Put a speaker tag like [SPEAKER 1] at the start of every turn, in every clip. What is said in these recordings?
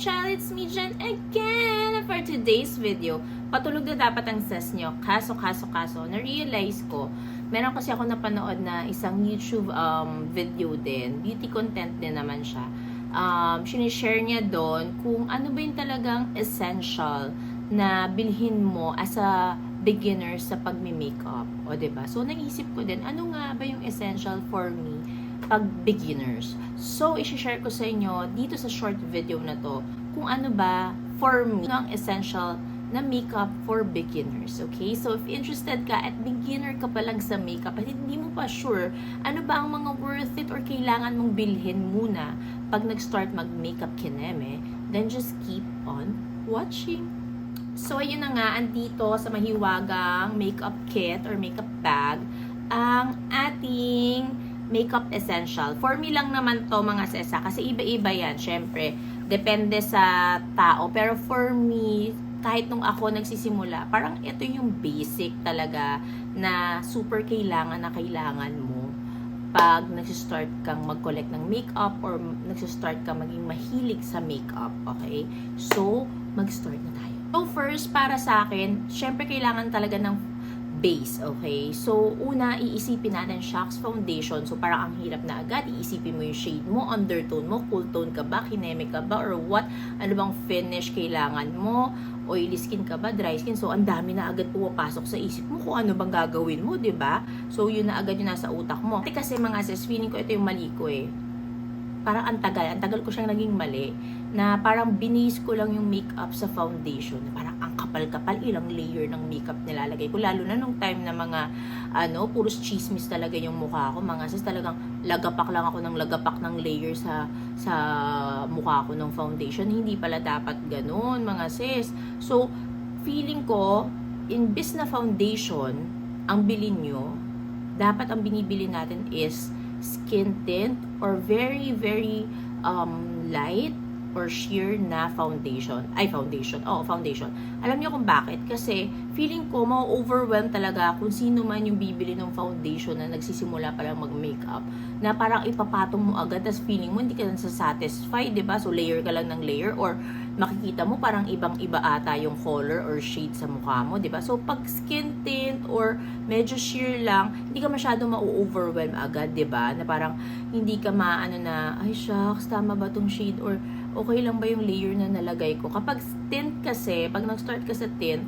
[SPEAKER 1] child, it's me Jen again for today's video. Patulog na dapat ang ses nyo. Kaso, na-realize ko, meron kasi ako napanood na isang YouTube video din. Beauty content din naman siya. Sinishare niya doon kung ano ba yung talagang essential na bilhin mo as a beginner sa pagmi-makeup. O, diba? So, naisip ko din, ano nga ba yung essential for me pag beginners. So, i-share ko sa inyo dito sa short video na to kung ano ba for me ang essential na makeup for beginners. Okay? So, if interested ka at beginner ka pa lang sa makeup at hindi mo pa sure ano ba ang mga worth it or kailangan mong bilhin muna pag nag-start mag-makeup kineme, then just keep on watching. So, ayun na nga, andito sa mahiwagang makeup kit or makeup bag ang ating makeup essential. For me lang naman to mga sesa kasi iba-iba yan. Syempre, depende sa tao. Pero for me, kahit nung ako nagsisimula, parang ito yung basic talaga na super kailangan na kailangan mo pag nagsistart kang mag-collect ng makeup or nagsistart kang maging mahilig sa makeup. Okay? So, mag-start na tayo. So, first, para sa akin, syempre kailangan talaga ng base, okay? So, una, iisipin natin Shacks Foundation. So, parang ang hirap na agad. Iisipin mo yung shade mo, undertone mo, cool tone ka ba, kineme ka ba, or what? Ano bang finish kailangan mo? Oily skin ka ba, dry skin? So, ang dami na agad pumapasok sa isip mo kung ano bang gagawin mo, 'di ba? So, yun na agad yung nasa utak mo. Kasi mga sis, feeling ko ito yung mali ko eh. Parang ang tagal ko siyang naging mali na parang binis ko lang yung makeup sa foundation. Parang ang kapal-kapal, ilang layer ng makeup nilalagay ko. Lalo na nung time na mga, puros chismis talaga yung mukha ko. Mga sis, talagang lagapak lang ako ng lagapak ng layer sa mukha ko ng foundation. Hindi pala dapat ganun, mga sis. So, feeling ko, imbis na foundation, ang bilhin nyo, dapat ang binibili natin is skin tint or very light or sheer na foundation. Foundation. Alam niyo kung bakit? Kasi feeling ko ma-overwhelm talaga kung sino man yung bibili ng foundation na nagsisimula pa lang mag-makeup na parang ipapatong mo agad tas feeling mo hindi ka satisfied, 'di ba? So layer ka lang ng layer or makikita mo parang ibang-iba ata yung color or shade sa mukha mo, 'di ba? So pag skin tint or medyo sheer lang, hindi ka masyado ma-overwhelm agad, 'di ba? Na parang hindi ka maano na, ay shucks, tama ba tong shade or okay lang ba yung layer na nalagay ko? Kapag tint kasi, pag nag-start ka sa tint,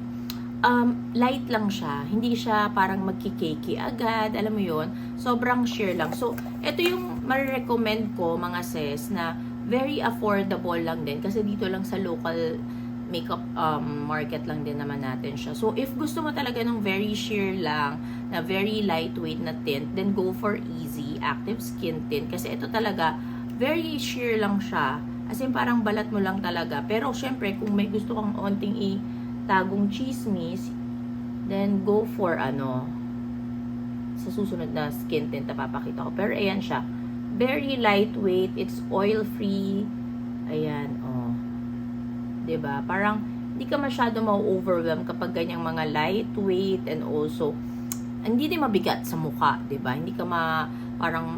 [SPEAKER 1] light lang siya. Hindi siya parang magkikakey agad. Alam mo yon, sobrang sheer lang. So, ito yung marirecommend ko, mga sis, na very affordable lang din. Kasi dito lang sa local makeup market lang din naman natin siya. So, if gusto mo talaga ng very sheer lang, na very lightweight na tint, then go for Easy Active Skin Tint. Kasi ito talaga, very sheer lang siya. As in, parang balat mo lang talaga. Pero, syempre, kung may gusto kang onting itagong chismis, then go for, sa susunod na skin tint na papakita ko. Pero, ayan siya. Very lightweight. It's oil-free. Ayan, diba? Parang, hindi ka masyado ma-overwhelm kapag ganyang mga lightweight and also, hindi din mabigat sa mukha, diba? Hindi ka parang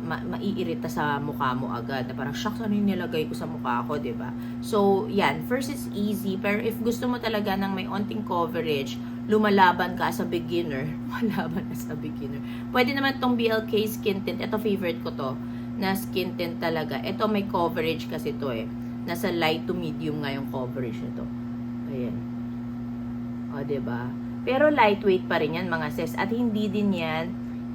[SPEAKER 1] maiirita sa mukha mo agad. Na parang, shucks, ano yung nilagay ko sa mukha ko, diba? So, yan. First, it's easy. Pero if gusto mo talaga ng may onting coverage, lumalaban ka as a beginner. Pwede naman tong BLK Skin Tint. Ito, favorite ko to. Na skin tint talaga. Ito, may coverage kasi to eh. Nasa light to medium nga yung coverage nito. Ayan. O, diba? Pero lightweight pa rin yan, mga sis. At hindi din yan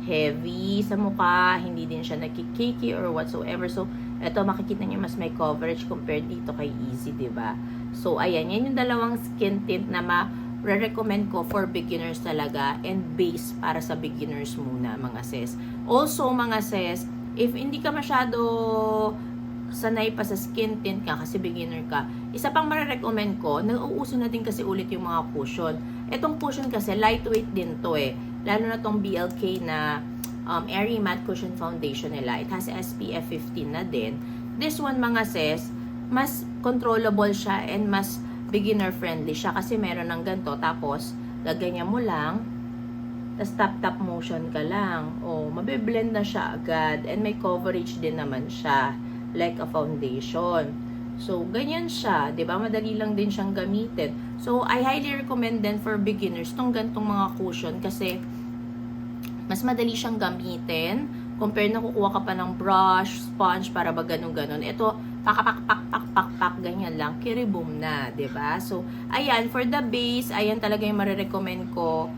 [SPEAKER 1] heavy sa mukha, hindi din siya nakikiki or whatsoever. So, ito makikita niyo mas may coverage compared dito kay Easy, 'di ba? So, ayan, yan yung dalawang skin tint na ma-recommend ko for beginners talaga and base para sa beginners muna, mga sis. Also, mga sis, if hindi ka masyado sanay pa sa skin tint ka kasi beginner ka, isa pang ma-recommend ko, nauuso na din kasi ulit yung mga cushion. Etong cushion kasi lightweight din to eh. Lalo na tong BLK na Airy Matte Cushion Foundation nila. It has SPF 15 na din. This one, mga sis, mas controllable siya and mas beginner friendly siya kasi meron ng ganito. Tapos, gaganyan mo lang. Tapos tap motion ka lang. O, mabiblend na siya agad. And may coverage din naman siya. Like a foundation. So, ganyan siya, 'di ba? Madali lang din siyang gamitin. So, I highly recommend din for beginners tong gantong mga cushion kasi mas madali siyang gamitin compare na kukuha ka pa ng brush, sponge para ba ganun-ganun. Ito, pak, ganyan lang, kiribum na, 'di ba? So, ayan, for the base, ayan talaga yung marirecommend ko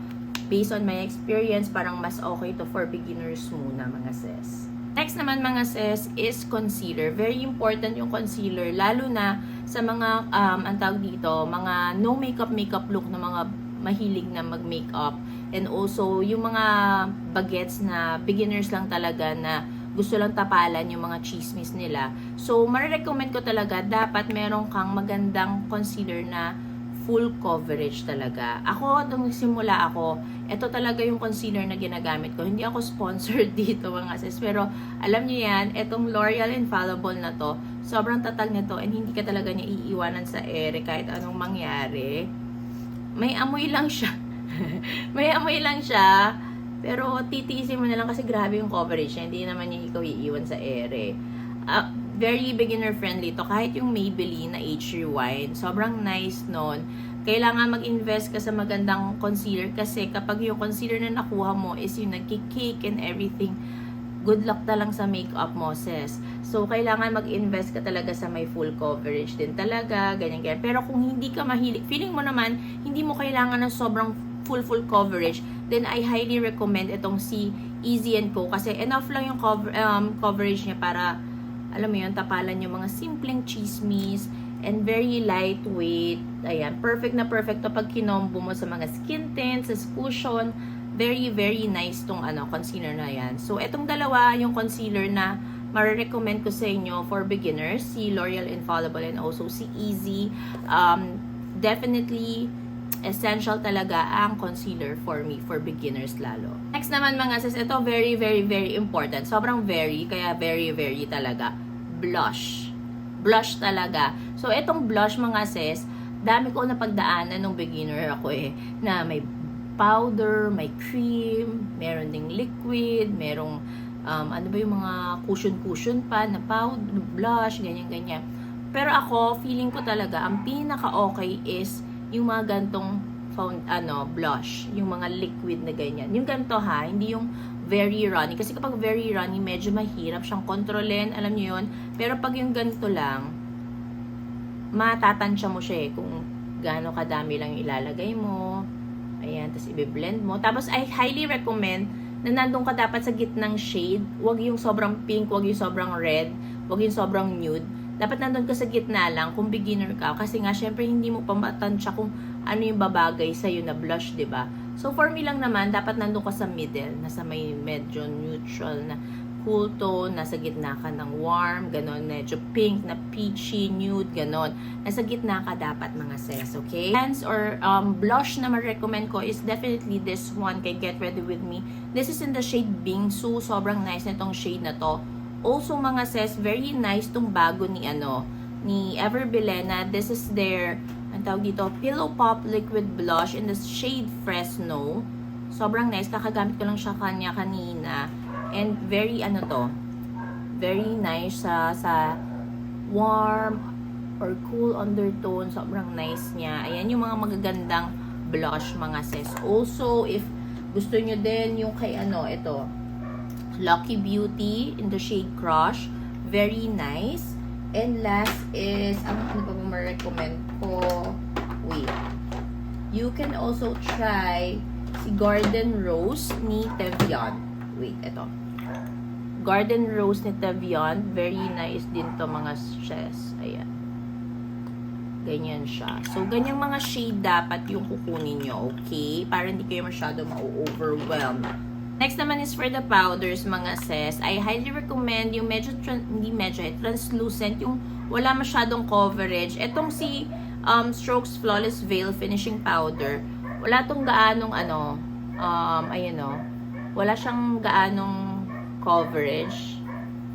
[SPEAKER 1] based on my experience, parang mas okay to for beginners muna, mga sis. Next naman, mga sis, is concealer. Very important yung concealer, lalo na sa mga, ang tawag dito, mga no makeup look na mga mahilig na mag-makeup. And also, yung mga bagets na beginners lang talaga na gusto lang tapalan yung mga chismis nila. So, marirecommend ko talaga, dapat meron kang magandang concealer na full coverage talaga. Ako, nung nagsimula ako, ito talaga yung concealer na ginagamit ko. Hindi ako sponsored dito, mga sis. Pero, alam niyo yan, itong L'Oreal Infallible na to, sobrang tatag nito and hindi ka talaga niya iiwanan sa ere kahit anong mangyari. May amoy lang siya. May amoy lang siya. Pero, titiisin mo na lang kasi grabe yung coverage niya. Hindi naman niya ikaw iiwan sa ere. Very beginner friendly to. Kahit yung Maybelline na Age Rewind, sobrang nice nun. Kailangan mag-invest ka sa magandang concealer kasi kapag yung concealer na nakuha mo is yung nagki-cake and everything, good luck na lang sa makeup mo, sis. So, kailangan mag-invest ka talaga sa may full coverage din talaga, ganyan. Pero kung hindi ka mahilig, feeling mo naman, hindi mo kailangan ng sobrang full coverage, then I highly recommend itong si Easy & Co. Kasi enough lang yung coverage niya para, alam mo yun, tapalan yung mga simpleng chismis and very lightweight. Ayan, perfect na perfect to pag kinombo mo sa mga skin tints, sa cushion. Very, very nice tong concealer na yan. So, etong dalawa yung concealer na marirecommend ko sa inyo for beginners, si L'Oreal Infallible and also si Easy. Definitely essential talaga ang concealer for me, for beginners lalo. Next naman, mga sis, ito very, very, very important. Sobrang very, kaya very, very talaga. Blush. Blush talaga. So, itong blush, mga sis, dami ko napagdaanan nung beginner ako na may powder, may cream, meron ding liquid, merong, ano ba yung mga cushion pa na powder, blush, ganyan-ganyan. Pero ako, feeling ko talaga, ang pinaka-okay is yung mga gantong blush, yung mga liquid na ganyan. Yung ganto ha, hindi yung very runny. Kasi kapag very runny, medyo mahirap siyang kontrolin, alam niyo yun. Pero pag yung ganito lang, matatansya mo siya kung gaano kadami lang yung ilalagay mo. Ayan, tapos i-blend mo. Tapos I highly recommend na nandun ka dapat sa gitnang shade. Huwag yung sobrang pink, huwag yung sobrang red, huwag yung sobrang nude. Dapat nandun ka sa gitna lang kung beginner ka. Kasi nga, syempre, hindi mo pa matansya kung ano yung babagay sa'yo na blush, ba diba? So, for me lang naman, dapat nandun ka sa middle. Nasa may medyo neutral na cool tone. Nasa gitna ka ng warm, ganon. Medyo pink na peachy, nude, ganon. Nasa gitna ka dapat, mga sis, okay? Hands or blush na ma-recommend ko is definitely this one kay Get Ready With Me. This is in the shade Bingsu. Sobrang nice na itong shade na to. Also, mga sis, very nice tong bago ni Ever Bilena. This is their, ang tawag dito, Pillow Pop Liquid Blush in the shade Fresno. Sobrang nice. Kakagamit ko lang siya kanina. And very, very nice sa warm or cool undertone. Sobrang nice niya. Ayan yung mga magagandang blush, mga sis. Also, if gusto nyo din yung kay ito, Lucky Beauty in the shade Crush. Very nice. And last is, ano pa ma-recommend ko? Wait. You can also try si Garden Rose ni Tevian. Wait, ito. Garden Rose ni Tevian. Very nice din to, mga sis. Ayan. Ganyan siya. So, ganyang mga shade dapat yung kukunin nyo, okay? Para hindi kayo masyado ma-overwhelm. Next naman is for the powders, mga sis. I highly recommend yung translucent, yung wala masyadong coverage. Etong si Strokes Flawless Veil Finishing Powder. Wala tong gaanong wala siyang gaanong coverage.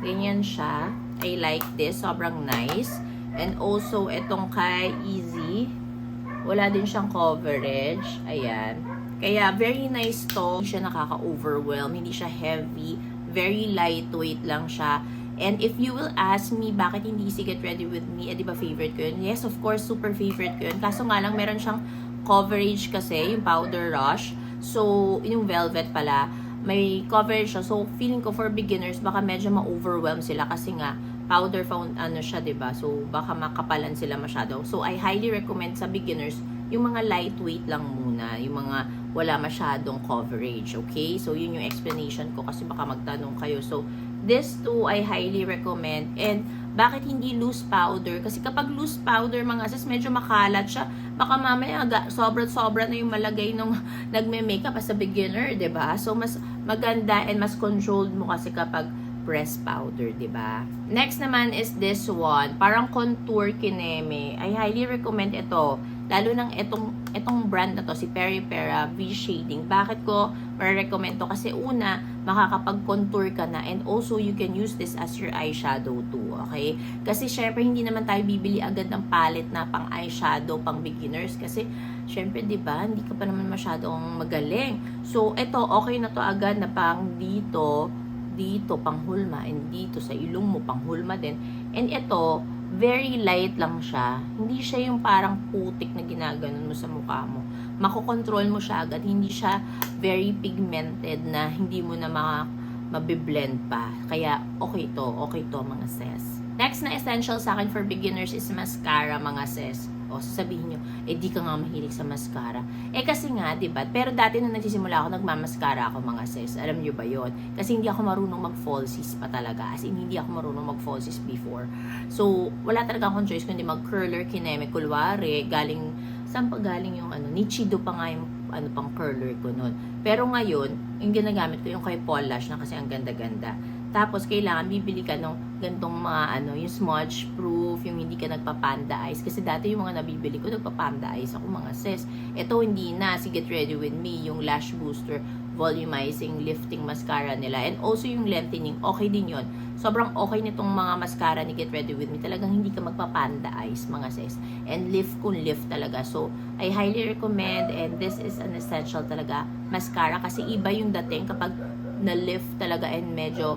[SPEAKER 1] Ganyan siya. I like this. Sobrang nice. And also, etong kay Easy. Wala din siyang coverage. Ayan. Kaya, very nice to. Hindi siya nakaka-overwhelm. Hindi siya heavy. Very lightweight lang siya. And if you will ask me, bakit hindi si Get Ready With Me, di ba favorite ko yun? Yes, of course, super favorite ko yun. Kaso nga lang, meron siyang coverage kasi, yung Powder Rush. So, yung Velvet pala, may coverage siya. So, feeling ko for beginners, baka medyo ma-overwhelm sila kasi nga, powder found, siya, diba? So, baka makapalan sila masyado. So, I highly recommend sa beginners, yung mga lightweight lang muna. Yung mga wala masyadong coverage, okay? So, yun yung explanation ko kasi baka magtanong kayo. So, this two, I highly recommend. And, bakit hindi loose powder? Kasi kapag loose powder, mga sis, medyo makalat siya. Baka mamaya, sobra-sobra na yung malagay nung nagme-makeup as a beginner, diba? So, mas maganda and mas controlled mo kasi kapag pressed powder, diba? Next naman is this one. Parang contour kineme. I highly recommend ito. Lalo ng itong brand na to, si Peripera V-Shading. Bakit ko ma-recommend to? Kasi una, makakapag-contour ka na and also you can use this as your eyeshadow too, okay? Kasi syempre, hindi naman tayo bibili agad ng palette na pang eyeshadow, pang beginners. Kasi syempre, di ba, hindi ka pa naman masyadong magaling. So, ito, okay na to agad na pang dito, panghulma, and dito sa ilong mo, panghulma din. And ito, very light lang siya. Hindi siya yung parang putik na ginaganon mo sa mukha mo. Makokontrol mo siya agad. Hindi siya very pigmented na hindi mo na mabiblend pa. Kaya, okay to mga sis. Next na essential sa akin for beginners is mascara, mga sis. O, sasabihin nyo, di ka nga mahilig sa mascara. Kasi nga, diba? Pero dati nung nagsisimula ako, nagmamaskara ako, mga sis. Alam nyo ba yon? Kasi hindi ako marunong mag-falsies pa talaga. As in, hindi ako marunong mag-falsies before. So, wala talaga akong choice kundi mag-curler kineme. Kulwari, saan pa galing yung Nichido pa nga yung pang curler ko nun. Pero ngayon, yung ginagamit ko yung kay Paul Lash na kasi ang ganda-ganda. Tapos, kailangan bibili ka ng gantong mga, yung smudge proof, yung hindi ka nagpapanda eyes. Kasi dati yung mga nabibili ko, nagpapanda eyes ako, mga sis. Ito, hindi na. Si Get Ready With Me, yung Lash Booster, volumizing, lifting mascara nila. And also, yung lengthening, okay din yon. Sobrang okay nitong mga mascara ni Get Ready With Me. Talagang hindi ka magpapanda eyes, mga sis. And lift talaga. So, I highly recommend, and this is an essential talaga, mascara. Kasi iba yung dating kapag na-lift talaga and medyo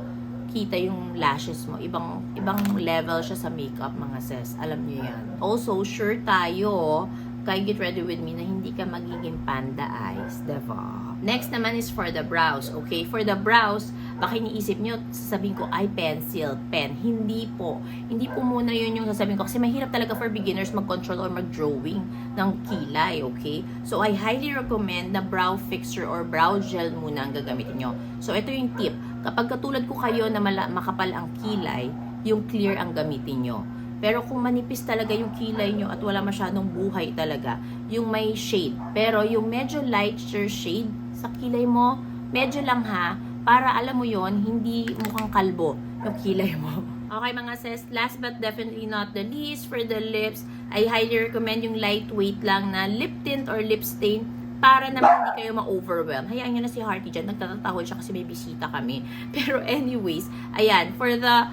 [SPEAKER 1] kita yung lashes mo. Ibang level siya sa makeup, mga sis. Alam niyo yan. Also, sure tayo kay Get Ready With Me na hindi ka magiging panda eyes, diba? Next naman is for the brows. Okay, for the brows, baka iniisip nyo, sasabihin ko, pencil, pen. Hindi po. Hindi po muna yun yung sasabihin ko. Kasi mahirap talaga for beginners mag-control or mag-drawing ng kilay, okay? So, I highly recommend na brow fixer or brow gel muna ang gagamitin nyo. So, ito yung tip. Kapag katulad ko kayo na makapal ang kilay, yung clear ang gamitin nyo. Pero kung manipis talaga yung kilay nyo at wala masyadong buhay talaga, yung may shade. Pero yung medyo lighter shade sa kilay mo, medyo lang ha, para alam mo yon hindi mukhang kalbo yung kilay mo. Okay mga sis, last but definitely not the least, for the lips, I highly recommend yung lightweight lang na lip tint or lip stain para naman hindi kayo ma-overwhelm. Hayaan nyo na si Hearty dyan. Nagtatatahol siya kasi may bisita kami. Pero anyways, ayan. For the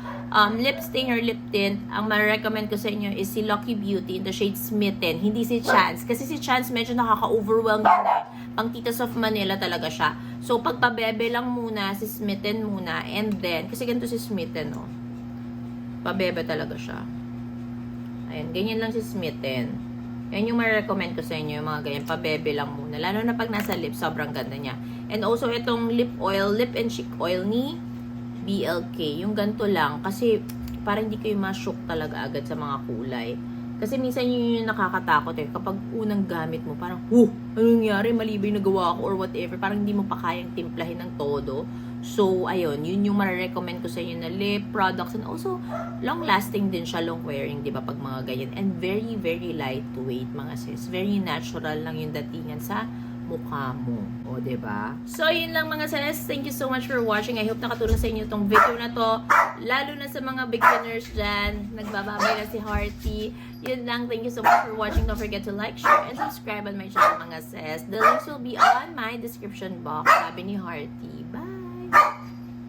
[SPEAKER 1] lip stain or lip tint, ang ma-recommend ko sa inyo is si Lucky Beauty in the shade Smitten. Hindi si Chance. Kasi si Chance medyo nakaka-overwhelm yun eh. Pang Titas of Manila talaga siya. So, pagpabebe lang muna, si Smitten muna. And then, kasi ganito si Smitten, oh. Pabebe talaga siya. Ayan, ganyan lang si Smitten. Yan yung ma-recommend ko sa inyo, yung mga ganyan, pabebe lang muna. Lalo na pag nasa lips, sobrang ganda niya. And also, itong lip oil, lip and cheek oil ni BLK. Yung ganito lang, kasi parang hindi kayo ma-shock talaga agad sa mga kulay. Kasi minsan yun yung nakakatakot eh. Kapag unang gamit mo, parang, ano nangyari? Mali ba yung nagawa ko or whatever. Parang hindi mo pa kayang timplahin ng todo. So, ayun, yun yung ma-recommend ko sa inyo na lip products. And also, long-lasting din siya, long-wearing, di ba, pag mga ganyan. And very, very lightweight, mga sis. Very natural lang yung datingan sa mukha mo. O, diba? So, yun lang mga sis. Thank you so much for watching. I hope nakatulong sa inyo itong video na to. Lalo na sa mga beginners dyan. Nagbababay na si Hearty. Yun lang. Thank you so much for watching. Don't forget to like, share, and subscribe on my channel mga sis. The links will be on my description box. Sabi ni Hearty. Bye!